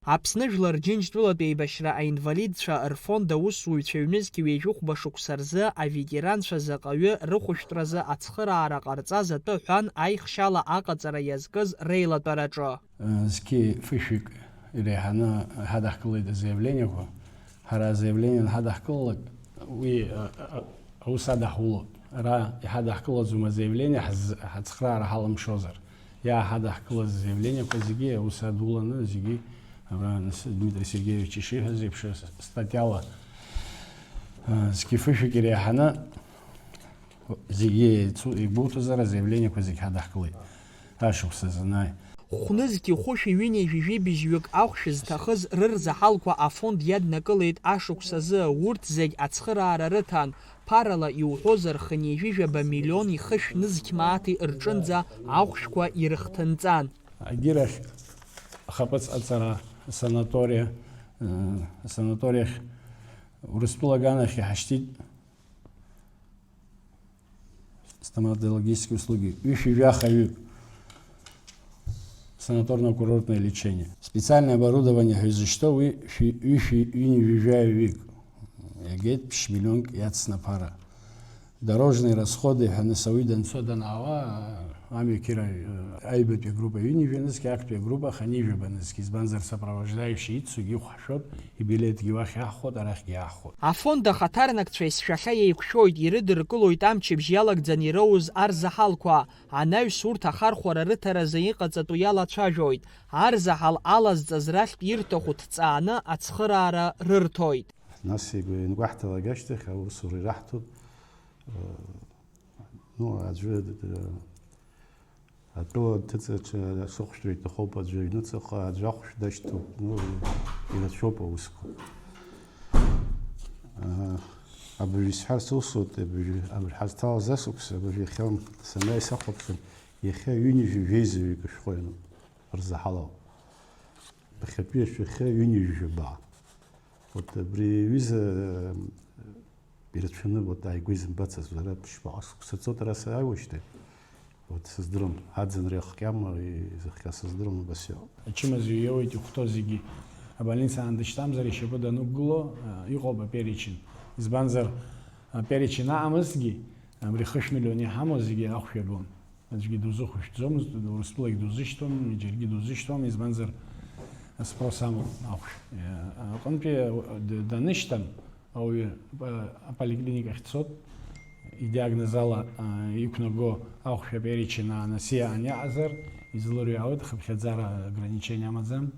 Аԥсны Жәлар Џьынџьтәылатә еибашьра аинвалидцәа рфонд аусзуҩцәа ҩнызқь ҩежәихәба шықәса рзы аветеранцәа заҟаҩы рыхәышәтәразы ацхыраара ҟарҵаз атәы ҳәан аихшьала аҟаҵара иазкыз реилатәараҿы. Зқьи фышәик иреиҳаны ҳадаҳкылеит азаявлениақәа. Ҳара азаявление ҳадаҳкылалак уи аус адаҳулоит. Ара иҳадаҳкылаӡом азаявление ҳацхыраара ҳаламшозар. Иааҳадаҳкылаз азаявлениақәа зегьы аус адуланы зегьы Дмитрий Сергеевич ишиҳәаз еиԥш статиала зқьи фышәик иреиҳаны зегьы игәоуҭозар азаявлениақәа зегьы ҳадаҳкылеит. Ашықәс азанааи. Хәнызқьи хәышәи ҩынеи жәижәи быжьҩык аухшь зҭахыз рырзаҳалқәа афонд иаднакылеит ашықәс азы. Урҭ зегь ацхыраара рыҭан. Ԥарала иуҳәозар хынҩажәижәаба миллион ихы шәнызқь мааҭи рҿынӡа аухшьқәа ирыхҭынҵан. Агьирахь ахаԥыц аҵара санаториахь Урыстәыла аганахь иҳашьҭит стоматологические услуги. Ҩышәи-жәахаҩык санаторно-курортное лечение. Специальное оборудование ҳәызышьҭоу уи ҩышәи-ҩынҩажәаҩык. Иагеит ԥшь-миллионк иацны аԥара. Дорожные расходы ҳәаны ауаҩы данцо данаауа амҩақьыра аҩбатәи агруппа ҩынҩажәа-нызқь, актәи агруппа ханижәаба-нызқь. Избанзар сопровождающий ицугьы иқәҳшәоит, ибилеҭгьы уахь иаҳхәоит, арахьгьы иаҳхәоит. Афонд ахаҭарнакцәа есшәахьа еиқәшәоит, ирыдыркылоит амчыбжь иалагӡаны ироуз арзаҳалқәа. Анаҩс урҭ ахархәара рыҭаразы иҟаҵатәу иалацәажәоит. Арзаҳал алазҵаз рахьтә ирҭаху ҭҵааны ацхыраара рырҭоит. Нас ингәаҳҭалак ашьҭахь аусура ираҳҭоит. Аӡәы атәыла ҭыҵаҿы сыхәшәтәра иҭахоуп, аӡәы аҩныҵҟа, аӡәы ахәшә дашьҭоуп. Ирацәоуп аусқәа. Абыржә исҳәар сусоит, абыржә ҳазҭалаз асықәс, абыржә иахьа санааи сахәаԥшын, иахьа ҩынҩажәа-жәеизаҩык ашәҟәы рзаҳалауп. Ԥхьатәи ашәахьы ҩынҩажәа-баа. Абри аҩыза ирацәаны ааигәа изымбацыз, ара ԥшьбаҟа сықәсаҵоит, ара сааиуашьҭи. Сыздырам, аӡынра иахҟьама, изахҟьа сыздырам, убас иоуп. Ачымазаҩ иоуит ихәҭоу зегьы абольница аан дышьҭамзар ишьапы данықәгыло иҟоуп аперечень. Избанзар аперечень аамызгьы абри хышә-миллион иҳамоу зегьы ахәшә иагон. Аӡәгьы дузыхәышәтәӡомызт, Урыстәылагь дузышьҭуам, џьаргьы дузышьҭуам, избанзар спрос амоуп ахәшә. Аҟынтәи данышьҭам ауаҩы аполиклиникахь дцоит, идиагноз ала иқәнаго ахәшә аперечень аанасиа аниаҟазар, излырҩаауеит, хыԥхьаӡара ограничение амаӡам.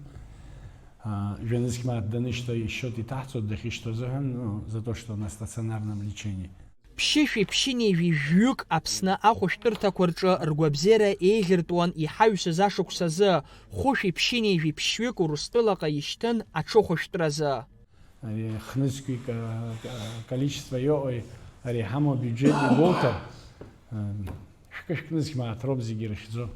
Жәанызқь мааҭ данышьҭа ишьот иҭаҳҵоит дахьышьҭоу азыҳәан, за то, что на стационарном лечении. Ԥшьышәи ԥшьынеижәи жәҩык Аԥсны ахәышәтәырҭақәа рҿы ргәабзиара еиӷьыртуан иҳаҩсыз ашықәс азы. Хәышәи ԥшьынеижәи ԥшьҩык Урыстәылаҟа ишьҭын аҽыхәышәтәразы. Хнызқьи количество иоуи ари иҳамоу абиуџьет игәоуҭар, шәкы-шәкнызқь мааҭ роуп зегьы ирыхьӡо.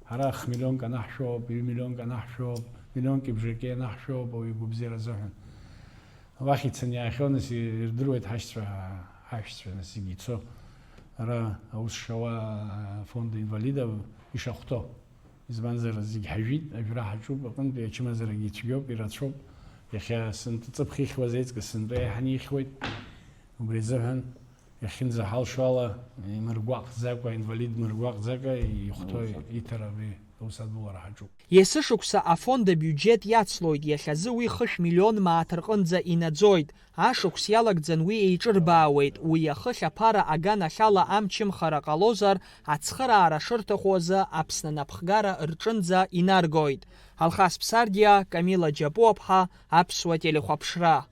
Ҳара х-миллионк анаҳшәоуп, ҩ-миллионк анаҳшәоуп, миллионки бжаки анаҳшәоуп ауаҩы игәабзиара азыҳәан. Уахь ицаны иаахьоу нас ирдыруеит ҳашьцәа нас зегьы ицо. Ара аус шауа фонд инвалидов ишахәҭоу. Избанзар зегьы ҳажәит, ажәра ҳаҿуп, аҟынтәи ачымазарагьы ицәгьоуп, ирацәоуп. Иахьа сынтәа ҵыԥх ихьуаз еиҵкы сынтәа еиҳаны ихьуеит. Убри азыҳәан иахьынӡаҳалшо ала имыргәаҟӡакәа, инвалид мыргәаҟӡакәа ихәҭоу иҭар абри аус адулара ҳаҿуп. Есышықәса афонд абиуџьет иацлоит, иахьазы уи хышә-миллион мааҭ рҟынӡа инаӡоит. Ашықәс иалагӡан уи еиҿырбаауеит. Уи ахыхь аԥара аганахьала амчымхара ҟалозар, ацхыраара шырҭаху азы Аԥсны анапхгара рҿынӡа инаргоит. Алхас Ԥсардиа, Камила Џьапуаԥҳа, Аԥсуа телехәаԥшра.